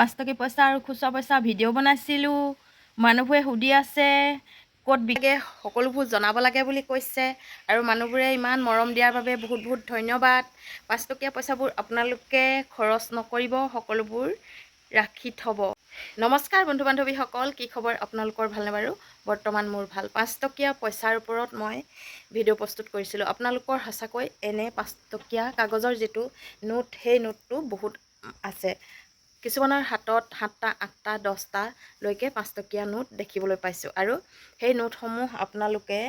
5 টকীয়া পইচা আৰু খুচুৰা পইচা ভিডিঅ' বনাইছিলোঁ। মানুহবোৰে সুধি আছে ক'ত বিকে, সকলোবোৰ জনাব লাগে বুলি কৈছে। আৰু মানুহবোৰে ইমান মৰম দিয়াৰ বাবে বহুত বহুত ধন্যবাদ। 5 টকীয়া পইচাবোৰ আপোনালোকে খৰচ নকৰিব, সকলোবোৰ ৰাখি থ'ব। নমস্কাৰ বন্ধু বান্ধৱীসকল, কি খবৰ আপোনালোকৰ? ভালনে বাৰু? বৰ্তমান মোৰ ভাল। 5 টকীয়া পইচাৰ ওপৰত মই ভিডিঅ' প্ৰস্তুত কৰিছিলোঁ। আপোনালোকৰ সঁচাকৈ এনে 5 টকীয়া কাগজৰ যিটো নোট, সেই নোটটো বহুত আছে। কিছুমানৰ হাতত 7টা 8টা 10টা লৈকে 5 টকীয়া নোট দেখিবলৈ পাইছোঁ। আৰু সেই নোটসমূহ আপোনালোকে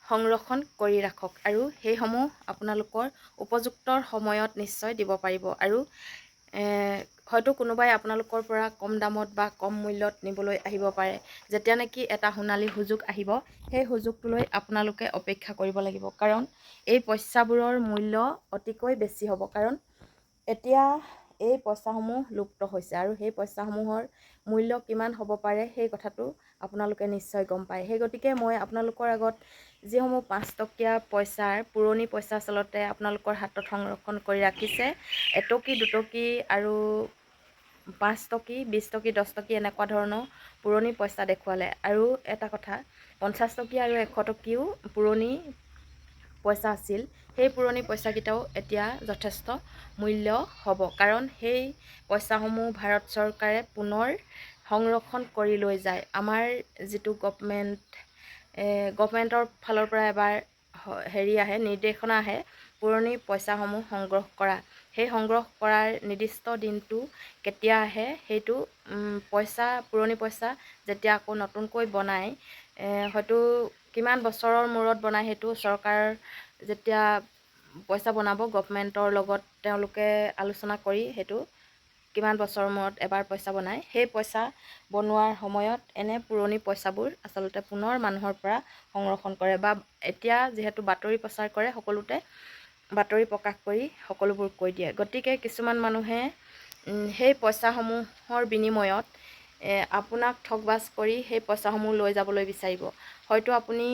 সংৰক্ষণ কৰি ৰাখক আৰু সেইসমূহ আপোনালোকৰ উপযুক্ত সময়ত নিশ্চয় দিব পাৰিব। আৰু হয়তো কোনোবাই আপোনালোকৰ পৰা কম দামত বা কম মূল্যত নিবলৈ আহিব পাৰে। যেতিয়া নেকি এটা সোণালী সুযোগ আহিব, সেই সুযোগটোলৈ আপোনালোকে অপেক্ষা কৰিব লাগিব। কাৰণ এই পইচাবোৰৰ মূল্য অতিকৈ বেছি হ'ব। কাৰণ এতিয়া এই পইচাসমূহ লুপ্ত হৈছে আৰু সেই পইচাসমূহৰ মূল্য কিমান হ'ব পাৰে সেই কথাটো আপোনালোকে নিশ্চয় গম পায়। সেই গতিকে মই আপোনালোকৰ আগত যিসমূহ 5 টকীয়া পইচাৰ পুৰণি পইচা আচলতে আপোনালোকৰ হাতত সংৰক্ষণ কৰি ৰাখিছে, 1 টকী 2 টকী আৰু 5 টকী 20 টকী 10 টকী এনেকুৱা ধৰণৰ পুৰণি পইচা দেখুৱালে। আৰু এটা কথা, 50 টকী আৰু 100 টকীও পুৰণি পইচা আছিল। সেই পুৰণি পইচাকেইটাও এতিয়া যথেষ্ট মূল্য হ'ব। কাৰণ সেই পইচাসমূহ ভাৰত চৰকাৰে পুনৰ সংৰক্ষণ কৰি লৈ যায়। আমাৰ যিটো গভমেণ্টৰ ফালৰ পৰা এবাৰ আহে, নিৰ্দেশনা আহে পুৰণি পইচাসমূহ সংগ্ৰহ কৰা। সেই সংগ্ৰহ কৰাৰ নিৰ্দিষ্ট দিনটো কেতিয়া আহে, সেইটো পুৰণি পইচা যেতিয়া আকৌ নতুনকৈ বনায়, হয়তো কিমান বছৰৰ মূৰত বনায়, সেইটো চৰকাৰৰ যেতিয়া পইচা বনাব গভমেণ্টৰ লগত তেওঁলোকে আলোচনা কৰি সেইটো কিমান বছৰৰ মূৰত এবাৰ পইচা বনায়, সেই পইচা বনোৱাৰ সময়ত এনে পুৰণি পইচাবোৰ আচলতে পুনৰ মানুহৰ পৰা সংৰক্ষণ কৰে। বা এতিয়া যিহেতু বাতৰি প্ৰচাৰ কৰে, সকলোতে বাতৰি প্ৰকাশ কৰি সকলোবোৰ কৈ দিয়ে। গতিকে কিছুমান মানুহে সেই পইচাসমূহৰ বিনিময়ত আপোনাক ঠগবাজ কৰি সেই পইচাসমূহ লৈ যাবলৈ বিচাৰিব। হয়তো আপুনি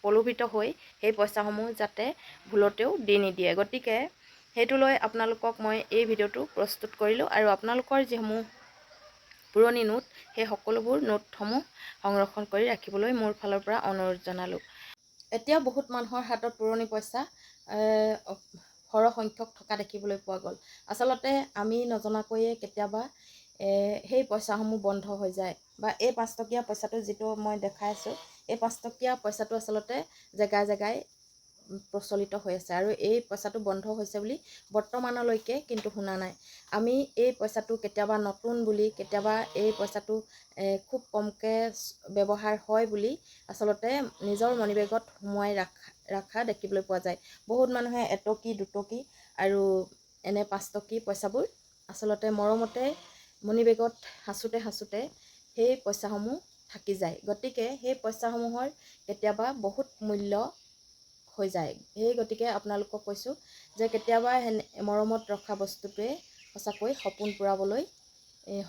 প্ৰলোভিত হৈ সেই পইচাসমূহ যাতে ভুলতেও দি নিদিয়ে। গতিকে সেইটো লৈ আপোনালোকক মই এই ভিডিঅ'টো প্ৰস্তুত কৰিলোঁ। আৰু আপোনালোকৰ যিসমূহ পুৰণি নোট, সেই সকলোবোৰ নোটসমূহ সংৰক্ষণ কৰি ৰাখিবলৈ মোৰ ফালৰ পৰা অনুৰোধ জনালোঁ। এতিয়াও বহুত মানুহৰ হাতত পুৰণি পইচা সৰহ সংখ্যক থকা দেখিবলৈ পোৱা গ'ল। আচলতে আমি নজনাকৈয়ে কেতিয়াবা সেই পইচাসমূহ বন্ধ হৈ যায়। বা এই 5 টকীয়া পইচাটো যিটো মই দেখাই আছোঁ, এই 5 টকীয়া পইচাটো আচলতে জেগাই জেগাই প্ৰচলিত হৈ আছে। আৰু এই পইচাটো বন্ধ হৈছে বুলি বৰ্তমানলৈকে কিন্তু শুনা নাই। আমি এই পইচাটো কেতিয়াবা নতুন বুলি, কেতিয়াবা এই পইচাটো খুব কমকৈ ব্যৱহাৰ হয় বুলি আচলতে নিজৰ মণিবেগত সোমোৱাই ৰখা দেখিবলৈ পোৱা যায়। বহুত মানুহে 1 টকী 2 টকী আৰু এনে 5 টকী পইচাবোৰ আচলতে মৰমতে মণিবেগত সাঁচোতে সেই পইচাসমূহ থাকি যায়। গতিকে সেই পইচাসমূহৰ কেতিয়াবা বহুত মূল্য হৈ যায়। সেই গতিকে আপোনালোকক কৈছোঁ যে কেতিয়াবা মৰমত ৰখা বস্তুটোৱে সঁচাকৈ সপোন পূৰাবলৈ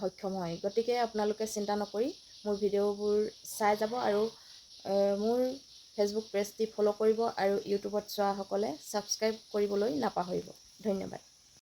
সক্ষম হয়। গতিকে আপোনালোকে চিন্তা নকৰি মোৰ ভিডিঅ'বোৰ চাই যাব আৰু মোৰ ফেচবুক পেজটি ফ'ল' কৰিব আৰু ইউটিউবত চোৱাসকলে ছাবস্ক্ৰাইব কৰিবলৈ নাপাহৰিব। ধন্যবাদ।